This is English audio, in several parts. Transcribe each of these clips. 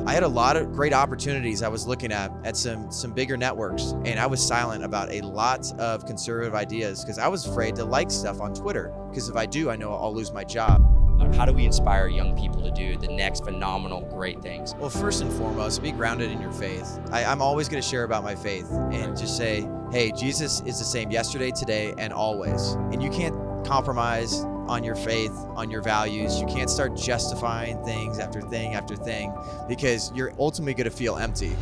I had a lot of great opportunities I was looking at some bigger networks, and I was silent about a lot of conservative ideas because I was afraid to like stuff on Twitter, because if I do, I know I'll lose my job. How do we inspire young people to do the next phenomenal, great things? Well, first and foremost, be grounded in your faith. I'm always going to share about my faith and just say, hey, Jesus is the same yesterday, today, and always. And you can't compromise on your faith, on your values. You can't start justifying things after thing after thing, because you're ultimately going to feel empty.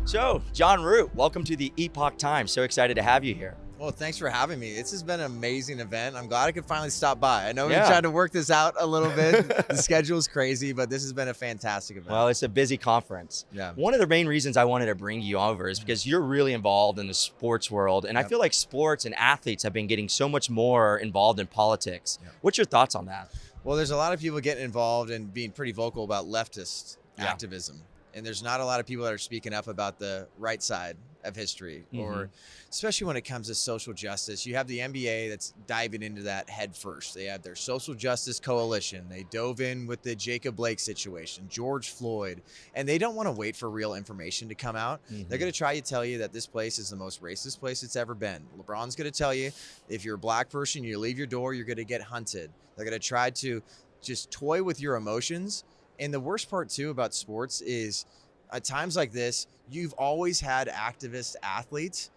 So, John Root, welcome to the Epoch Times. So excited to have you here. Well, thanks for having me. This has been an amazing event. I'm glad I could finally stop by. I know we've tried to work this out a little bit. The schedule's crazy, but this has been a fantastic event. Well, it's a busy conference. Yeah. One of the main reasons I wanted to bring you over is because you're really involved in the sports world. And I feel like sports and athletes have been getting so much more involved in politics. What's your thoughts on that? Well, there's a lot of people getting involved and being pretty vocal about leftist activism. And there's not a lot of people that are speaking up about the right side of history, or especially when it comes to social justice. You have the NBA that's diving into that head first. They have their social justice coalition. They dove in with the Jacob Blake situation, George Floyd, and they don't want to wait for real information to come out. They're going to try to tell you that this place is the most racist place it's ever been. LeBron's going to tell you if you're a black person, you leave your door, you're going to get hunted. They're going to try to just toy with your emotions. And the worst part too about sports is at times like this, you've always had activist athletes,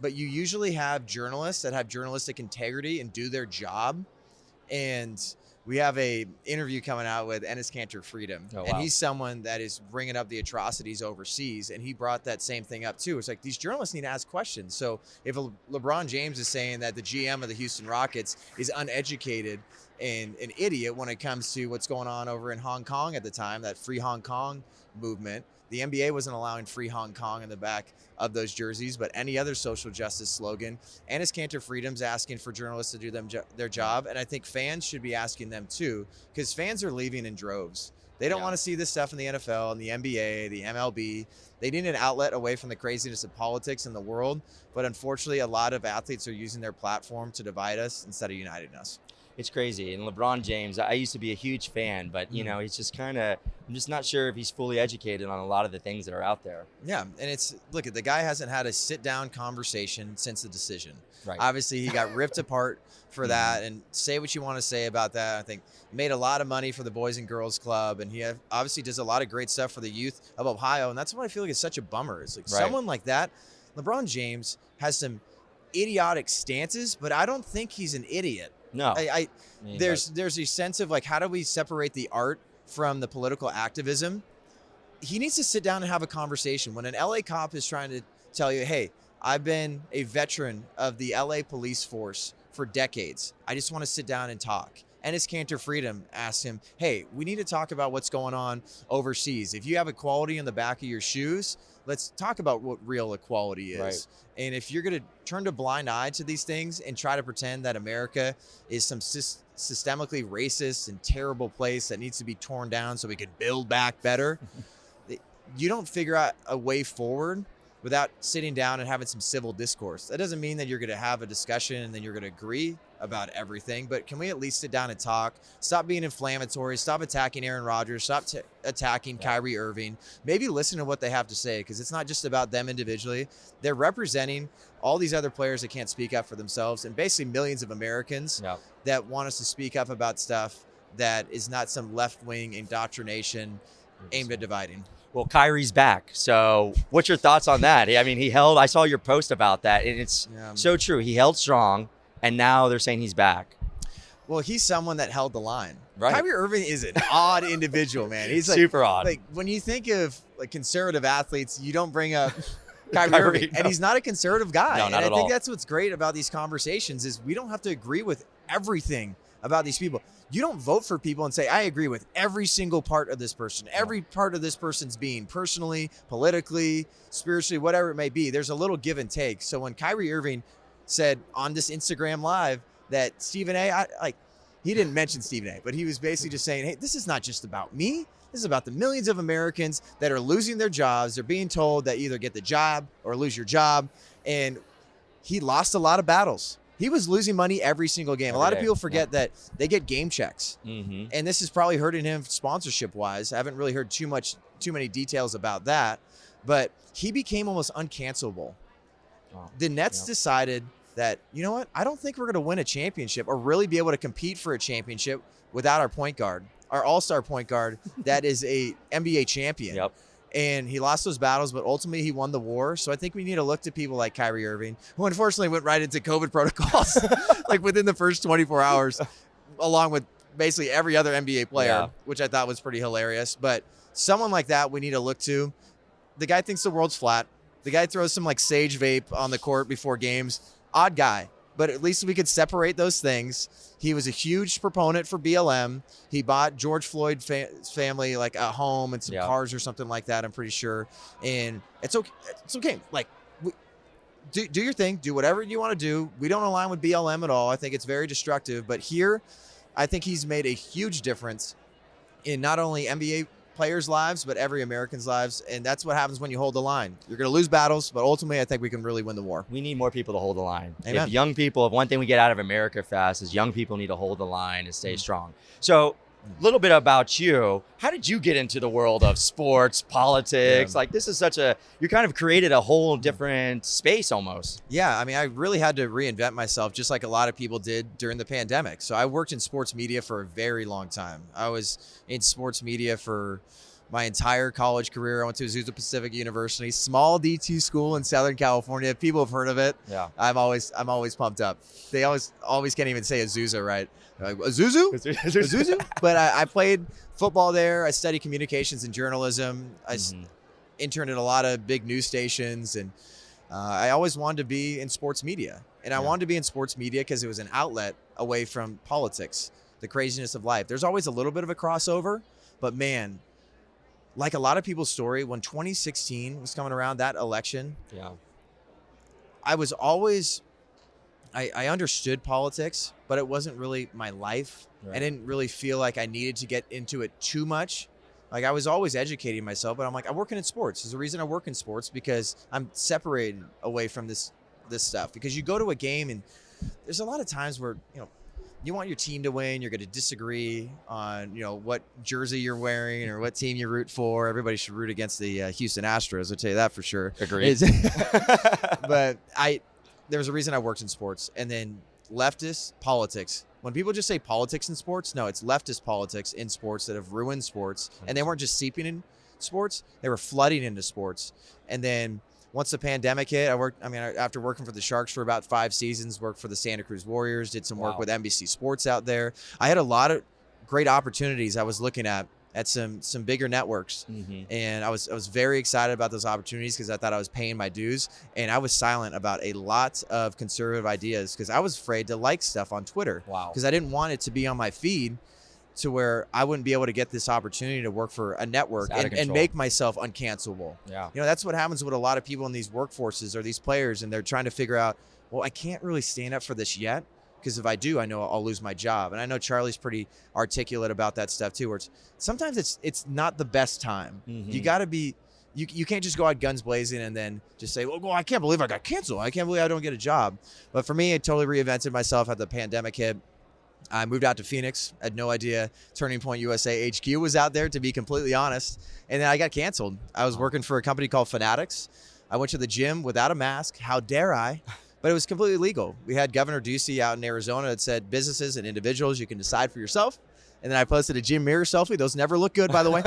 but you usually have journalists that have journalistic integrity and do their job. And we have a interview coming out with Enes Kanter Freedom. Oh, wow. And he's someone that is bringing up the atrocities overseas. And he brought that same thing up too. It's like these journalists need to ask questions. So if LeBron James is saying that the GM of the Houston Rockets is uneducated and an idiot when it comes to what's going on over in Hong Kong at the time, that Free Hong Kong movement, the NBA wasn't allowing Free Hong Kong in the back of those jerseys, but any other social justice slogan. Enes Kanter Freedom's asking for journalists to do their job, and I think fans should be asking them too, because fans are leaving in droves. They don't want to see this stuff in the NFL and the NBA, the MLB. They need an outlet away from the craziness of politics in the world, but unfortunately, a lot of athletes are using their platform to divide us instead of uniting us. It's crazy. And LeBron James, I used to be a huge fan, but you know, he's just kind of, I'm just not sure if he's fully educated on a lot of the things that are out there. Yeah, and it's, look, the guy hasn't had a sit-down conversation since the decision. Right. Obviously, he got ripped apart for that, and say what you want to say about that. I think he made a lot of money for the Boys and Girls Club, and he obviously does a lot of great stuff for the youth of Ohio, and that's what I feel like is such a bummer. It's like someone like that, LeBron James has some idiotic stances, but I don't think he's an idiot. No, there's a sense of like, how do we separate the art from the political activism? He needs to sit down and have a conversation. When an LA cop is trying to tell you, hey, I've been a veteran of the LA police force for decades, I just want to sit down and talk. Enes Kanter Freedom asked him, hey, we need to talk about what's going on overseas. If you have equality in the back of your shoes, let's talk about what real equality is. Right. And if you're going to turn a blind eye to these things and try to pretend that America is some systemically racist and terrible place that needs to be torn down so we can build back better, you don't figure out a way forward without sitting down and having some civil discourse. That doesn't mean that you're going to have a discussion and then you're going to agree about everything, but can we at least sit down and talk? Stop being inflammatory. Stop attacking Aaron Rodgers. Stop attacking Kyrie Irving. Maybe listen to what they have to say, because it's not just about them individually. They're representing all these other players that can't speak up for themselves, and basically millions of Americans that want us to speak up about stuff that is not some left-wing indoctrination aimed at dividing. Well, Kyrie's back. So what's your thoughts on that? I mean, I saw your post about that, and it's so true. He held strong, and now they're saying he's back. Well, he's someone that held the line. Right. Kyrie Irving is an odd individual, man. He's like, super odd. Like when you think of like conservative athletes, you don't bring up Kyrie Irving, and he's not a conservative guy. No, and not I at think all. that's what's great about these conversations is we don't have to agree with everything about these people. You don't vote for people and say, I agree with every single part of this person, every part of this person's being, personally, politically, spiritually, whatever it may be. There's a little give and take. So when Kyrie Irving said on this Instagram live that Stephen A, he didn't mention Stephen A, but he was basically just saying, hey, this is not just about me. This is about the millions of Americans that are losing their jobs. They're being told that either get the job or lose your job. And he lost a lot of battles. He was losing money every single game. A lot of people forget that they get game checks. And this is probably hurting him sponsorship-wise. I haven't really heard too many details about that. But he became almost uncancelable. The Nets decided that, you know what? I don't think we're going to win a championship or really be able to compete for a championship without our point guard, our all-star point guard that is a NBA champion. And he lost those battles, but ultimately he won the war. So I think we need to look to people like Kyrie Irving, who unfortunately went right into COVID protocols like within the first 24 hours, along with basically every other NBA player, which I thought was pretty hilarious. But someone like that we need to look to. The guy thinks the world's flat. The guy throws some like sage vape on the court before games. Odd guy. But at least we could separate those things. He was a huge proponent for BLM. He bought George Floyd's family like a home and some cars or something like that, I'm pretty sure. And it's okay. It's okay. Like, do your thing. Do whatever you want to do. We don't align with BLM at all. I think it's very destructive. But here, I think he's made a huge difference in not only NBA players' lives, but every American's lives. And that's what happens when you hold the line. You're going to lose battles, but ultimately I think we can really win the war. We need more people to hold the line. Amen. If young people, if one thing we get out of AmericaFest is young people need to hold the line and stay strong. So a little bit about you. How did you get into the world of sports, politics? Like this is you kind of created a whole different space almost. Yeah, I mean, I really had to reinvent myself just like a lot of people did during the pandemic. So I worked in sports media for a very long time. I was in sports media for my entire college career. I went to Azusa Pacific University, small D2 school in Southern California. People have heard of it. Yeah. I'm always pumped up. They always can't even say Azusa, right? Like, Azusa? But I played football there. I studied communications and journalism. I interned at a lot of big news stations, and I always wanted to be in sports media. And I wanted to be in sports media because it was an outlet away from politics, the craziness of life. There's always a little bit of a crossover, but man, like a lot of people's story, when 2016 was coming around, that election, I was always, I understood politics, but it wasn't really my life. I didn't really feel like I needed to get into it too much. Like I was always educating myself, but I'm like, I'm working in sports. There's a reason I work in sports because I'm separated away from this stuff. Because you go to a game and there's a lot of times where, you want your team to win. You're going to disagree on, what jersey you're wearing or what team you root for. Everybody should root against the Houston Astros. I'll tell you that for sure. Agreed. But there was a reason I worked in sports. And then leftist politics. When people just say politics in sports, no, it's leftist politics in sports that have ruined sports. And they weren't just seeping in sports. They were flooding into sports. And then once the pandemic hit, after working for the Sharks for about 5 seasons, worked for the Santa Cruz Warriors, did some work with NBC Sports out there. I had a lot of great opportunities I was looking at some bigger networks. And I was very excited about those opportunities because I thought I was paying my dues. And I was silent about a lot of conservative ideas because I was afraid to like stuff on Twitter. Because I didn't want it to be on my feed to where I wouldn't be able to get this opportunity to work for a network and make myself uncancelable. That's what happens with a lot of people in these workforces or these players, and they're trying to figure out, well, I can't really stand up for this yet because if I do, I know I'll lose my job. And I know Charlie's pretty articulate about that stuff too, where sometimes it's not the best time. You got to be, you can't just go out guns blazing and then just say, well, I can't believe I got canceled. I can't believe I don't get a job. But for me, I totally reinvented myself at the pandemic hit. I moved out to Phoenix. I had no idea Turning Point USA HQ was out there, to be completely honest. And then I got canceled. I was working for a company called Fanatics. I went to the gym without a mask. How dare I? But it was completely legal. We had Governor Ducey out in Arizona that said businesses and individuals, you can decide for yourself. And then I posted a gym mirror selfie. Those never look good, by the way.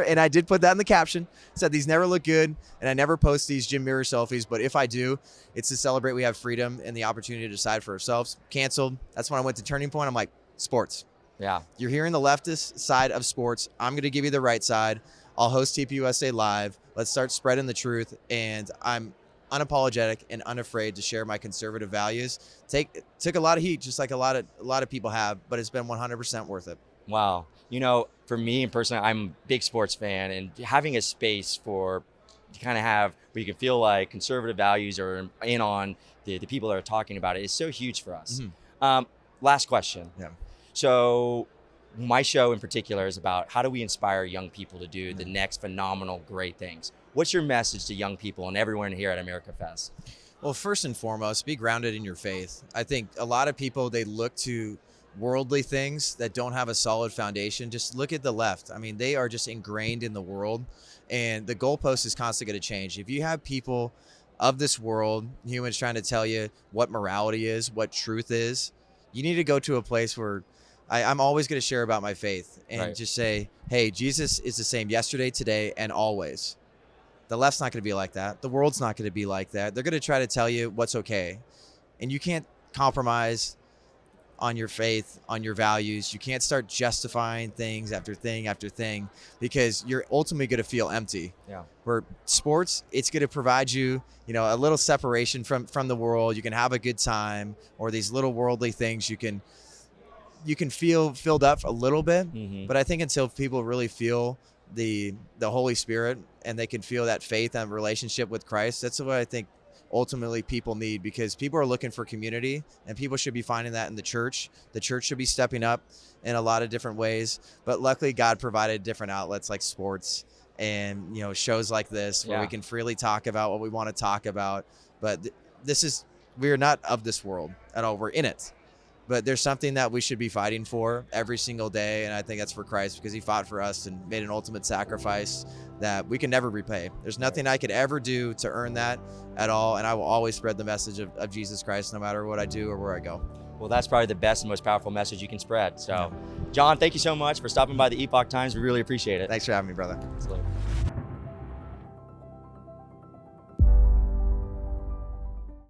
And I did put that in the caption. Said these never look good, and I never post these gym mirror selfies. But if I do, it's to celebrate we have freedom and the opportunity to decide for ourselves. Canceled. That's when I went to Turning Point. I'm like, sports. You're hearing the leftist side of sports. I'm going to give you the right side. I'll host TPU USA Live. Let's start spreading the truth. And I'm unapologetic and unafraid to share my conservative values. Took a lot of heat, just like a lot of people have, but it's been 100% worth it. Wow. For me personally, I'm a big sports fan, and having a space to kind of have where you can feel like conservative values are in on the people that are talking about it is so huge for us. Last question. So my show in particular is about how do we inspire young people to do the next phenomenal, great things. What's your message to young people and everyone here at AmericaFest? Well, first and foremost, be grounded in your faith. I think a lot of people, they look to worldly things that don't have a solid foundation. Just look at the left. I mean, they are just ingrained in the world, and the goalpost is constantly going to change. If you have people of this world, humans trying to tell you what morality is, what truth is, you need to go to a place where I'm always going to share about my faith and Right. just say, hey, Jesus is the same yesterday, today, and always. The left's not going to be like that. The world's not going to be like that. They're going to try to tell you what's okay. And you can't compromise on your faith, on your values. You can't start justifying things after thing after thing, because you're ultimately going to feel empty. Yeah. Where sports, it's going to provide you, a little separation from the world. You can have a good time, or these little worldly things you can feel filled up a little bit. Mm-hmm. But I think until people really feel the Holy Spirit and they can feel that faith and relationship with Christ, that's what I think ultimately people need, because people are looking for community, and people should be finding that in the church. The church should be stepping up in a lot of different ways, but luckily God provided different outlets like sports and shows like this where we can freely talk about what we want to talk about. But we're not of this world at all. We're in it. But there's something that we should be fighting for every single day, and I think that's for Christ, because he fought for us and made an ultimate sacrifice that we can never repay. There's nothing I could ever do to earn that at all, and I will always spread the message of Jesus Christ no matter what I do or where I go. Well, that's probably the best and most powerful message you can spread. So, John, thank you so much for stopping by the Epoch Times. We really appreciate it. Thanks for having me, brother. Absolutely.